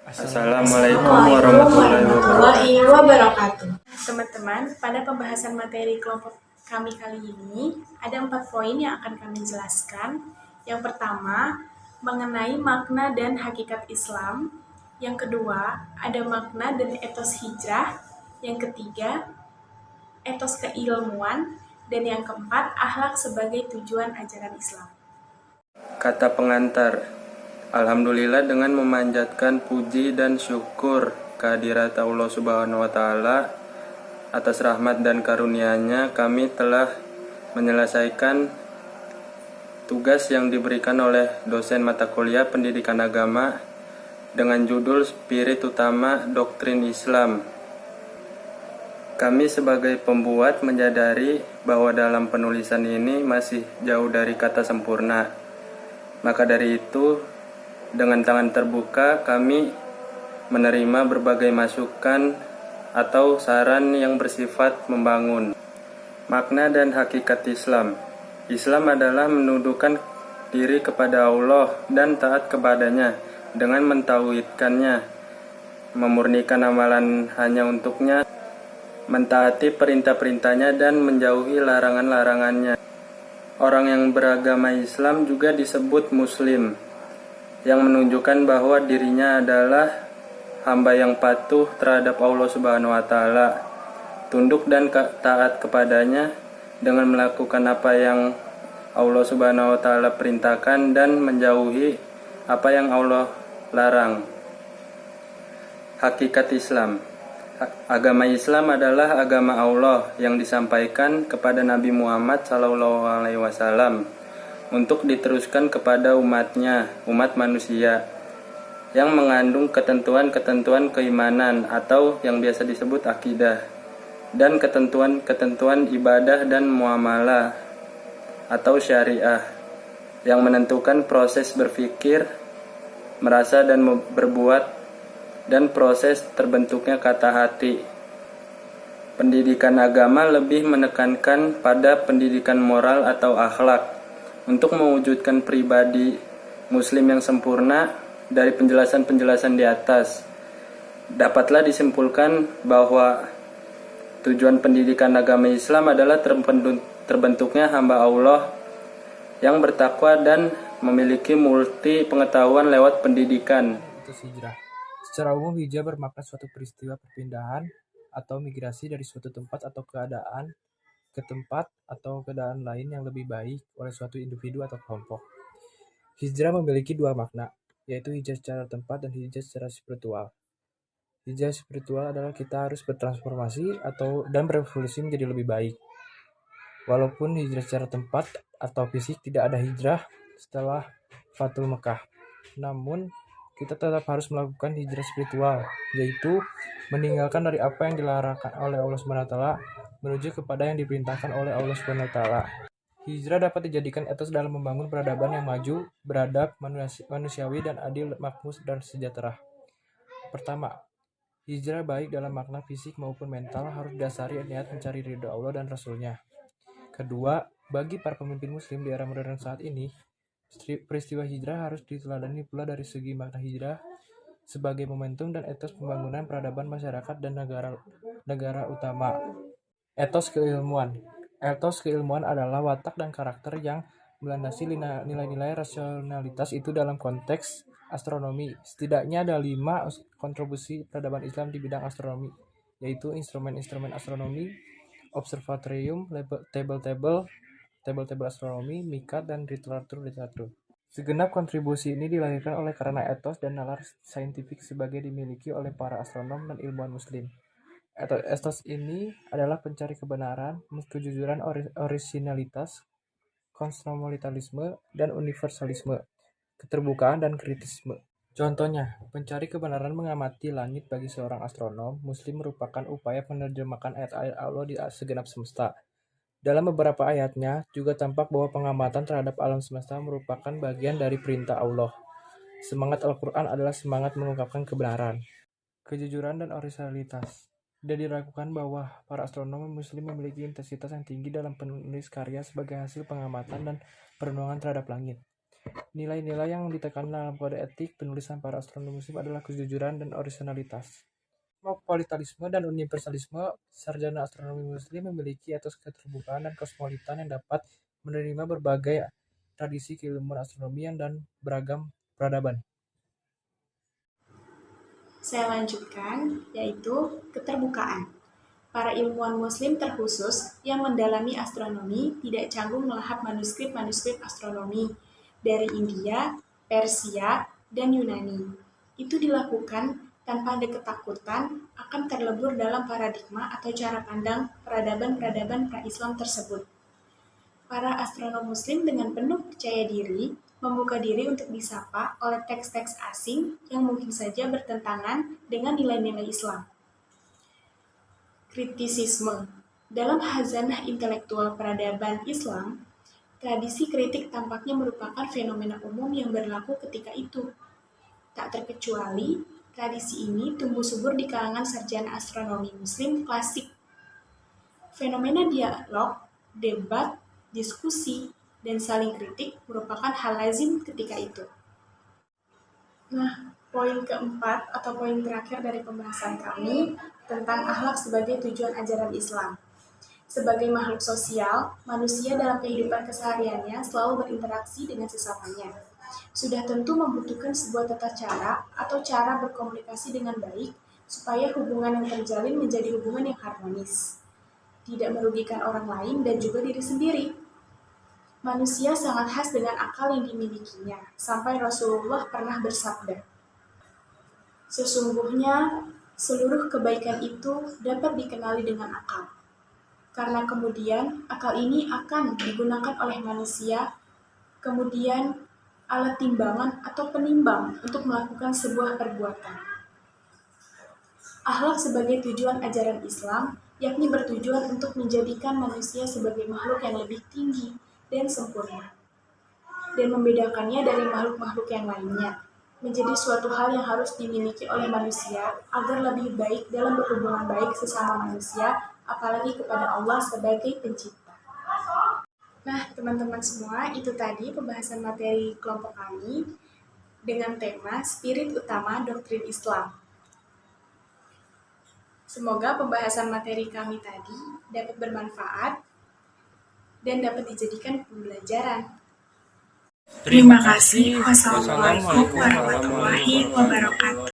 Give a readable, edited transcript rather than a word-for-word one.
Assalamualaikum warahmatullahi wabarakatuh. Teman-teman, pada pembahasan materi kelompok kami kali ini, ada 4 poin yang akan kami jelaskan. Yang pertama, mengenai makna dan hakikat Islam. Yang kedua, ada makna dan etos hijrah. Yang ketiga, etos keilmuan. Dan yang keempat, akhlak sebagai tujuan ajaran Islam. Kata pengantar, Alhamdulillah dengan memanjatkan puji dan syukur kehadirat Allah Subhanahu wa Ta'ala atas rahmat dan karunia-Nya, kami telah menyelesaikan tugas yang diberikan oleh dosen mata kuliah pendidikan agama dengan judul Spirit Utama Doktrin Islam. Kami sebagai pembuat menyadari bahwa dalam penulisan ini masih jauh dari kata sempurna. Maka dari itu, dengan tangan terbuka kami menerima berbagai masukan atau saran yang bersifat membangun. Makna dan hakikat Islam. Islam adalah menundukkan diri kepada Allah dan taat kepadanya dengan mentauhidkannya, memurnikan amalan hanya untuknya, mentaati perintah-perintahnya dan menjauhi larangan-larangannya. Orang yang beragama Islam juga disebut Muslim, yang menunjukkan bahwa dirinya adalah hamba yang patuh terhadap Allah Subhanahu wa Ta'ala, tunduk dan taat kepadanya dengan melakukan apa yang Allah Subhanahu wa Ta'ala perintahkan dan menjauhi apa yang Allah larang. Hakikat Islam. Agama Islam adalah agama Allah yang disampaikan kepada Nabi Muhammad SAW untuk diteruskan kepada umatnya, umat manusia, yang mengandung ketentuan-ketentuan keimanan atau yang biasa disebut akidah, dan ketentuan-ketentuan ibadah dan muamalah atau syariah yang menentukan proses berpikir, merasa dan berbuat, dan proses terbentuknya kata hati. Pendidikan agama lebih menekankan pada pendidikan moral atau akhlak untuk mewujudkan pribadi muslim yang sempurna. Dari penjelasan-penjelasan di atas, dapatlah disimpulkan bahwa tujuan pendidikan agama Islam adalah terbentuknya hamba Allah yang bertakwa dan memiliki multi pengetahuan lewat pendidikan. Hijrah. Secara umum, hijrah bermakna suatu peristiwa perpindahan atau migrasi dari suatu tempat atau keadaan ke tempat atau keadaan lain yang lebih baik oleh suatu individu atau kelompok. Hijrah memiliki dua makna, yaitu hijrah secara tempat dan hijrah secara spiritual. Hijrah spiritual adalah kita harus bertransformasi dan berevolusi menjadi lebih baik. Walaupun hijrah secara tempat atau fisik tidak ada hijrah setelah Fathul Mekah, namun kita tetap harus melakukan hijrah spiritual, yaitu meninggalkan dari apa yang dilarang oleh Allah SWT menuju kepada yang diperintahkan oleh Allah SWT. Hijrah dapat dijadikan etos dalam membangun peradaban yang maju, beradab, manusiawi, dan adil, makmur, dan sejahtera. Pertama, hijrah baik dalam makna fisik maupun mental harus didasari niat mencari ridho Allah dan Rasul-Nya. Kedua, bagi para pemimpin muslim di era modern saat ini, peristiwa hijrah harus diteladani pula dari segi makna hijrah sebagai momentum dan etos pembangunan peradaban masyarakat dan negara utama. Etos keilmuan. Etos keilmuan adalah watak dan karakter yang melandasi nilai-nilai rasionalitas itu dalam konteks astronomi. Setidaknya ada 5 kontribusi peradaban Islam di bidang astronomi, yaitu instrumen-instrumen astronomi, observatorium, table astronomi, mikat, dan literatur. Segenap kontribusi ini dilahirkan oleh karena etos dan nalar saintifik sebagai dimiliki oleh para astronom dan ilmuwan muslim. Etos ini adalah pencari kebenaran, kejujuran, orisinalitas, kosmopolitanisme, dan universalisme, keterbukaan dan kritisme. Contohnya, pencari kebenaran mengamati langit bagi seorang astronom muslim merupakan upaya menerjemahkan ayat-ayat Allah di segenap semesta. Dalam beberapa ayatnya juga tampak bahwa pengamatan terhadap alam semesta merupakan bagian dari perintah Allah. Semangat Al-Quran adalah semangat mengungkapkan kebenaran, kejujuran, dan orisinalitas. Dan diragukan bahwa para astronom muslim memiliki intensitas yang tinggi dalam penulis karya sebagai hasil pengamatan dan perenungan terhadap langit. Nilai-nilai yang ditekankan dalam kode etik penulisan para astronom Muslim adalah kejujuran dan orisinalitas. Kosmopolitanisme dan universalisme, sarjana astronomi Muslim memiliki etos keterbukaan dan kosmopolitan yang dapat menerima berbagai tradisi keilmuan astronomi dan beragam peradaban. Saya lanjutkan, yaitu keterbukaan. Para ilmuwan Muslim terkhusus yang mendalami astronomi tidak canggung melahap manuskrip-manuskrip astronomi dari India, Persia, dan Yunani. Itu dilakukan tanpa ada ketakutan akan terlebur dalam paradigma atau cara pandang peradaban-peradaban pra-Islam tersebut. Para astronom Muslim dengan penuh percaya diri membuka diri untuk disapa oleh teks-teks asing yang mungkin saja bertentangan dengan nilai-nilai Islam. Kritisisme. Dalam khazanah intelektual peradaban Islam, tradisi kritik tampaknya merupakan fenomena umum yang berlaku ketika itu. Tak terkecuali, tradisi ini tumbuh subur di kalangan sarjana astronomi Muslim klasik. Fenomena dialog, debat, diskusi, dan saling kritik merupakan hal lazim ketika itu. Nah, poin keempat atau poin terakhir dari pembahasan kami tentang akhlak sebagai tujuan ajaran Islam. Sebagai makhluk sosial, manusia dalam kehidupan kesehariannya selalu berinteraksi dengan sesamanya. Sudah tentu membutuhkan sebuah tata cara atau cara berkomunikasi dengan baik supaya hubungan yang terjalin menjadi hubungan yang harmonis, tidak merugikan orang lain dan juga diri sendiri. Manusia sangat khas dengan akal yang dimilikinya, sampai Rasulullah pernah bersabda, "Sesungguhnya seluruh kebaikan itu dapat dikenali dengan akal. Karena kemudian akal ini akan digunakan oleh manusia, kemudian alat timbangan atau penimbang untuk melakukan sebuah perbuatan." Akhlak sebagai tujuan ajaran Islam, yakni bertujuan untuk menjadikan manusia sebagai makhluk yang lebih tinggi dan sempurna, dan membedakannya dari makhluk-makhluk yang lainnya, menjadi suatu hal yang harus dimiliki oleh manusia agar lebih baik dalam berhubungan baik sesama manusia, apalagi kepada Allah sebagai pencipta. Nah, teman-teman semua, itu tadi pembahasan materi kelompok kami dengan tema Spirit Utama Doktrin Islam. Semoga pembahasan materi kami tadi dapat bermanfaat dan dapat dijadikan pembelajaran. Terima kasih. Wassalamualaikum warahmatullahi wabarakatuh.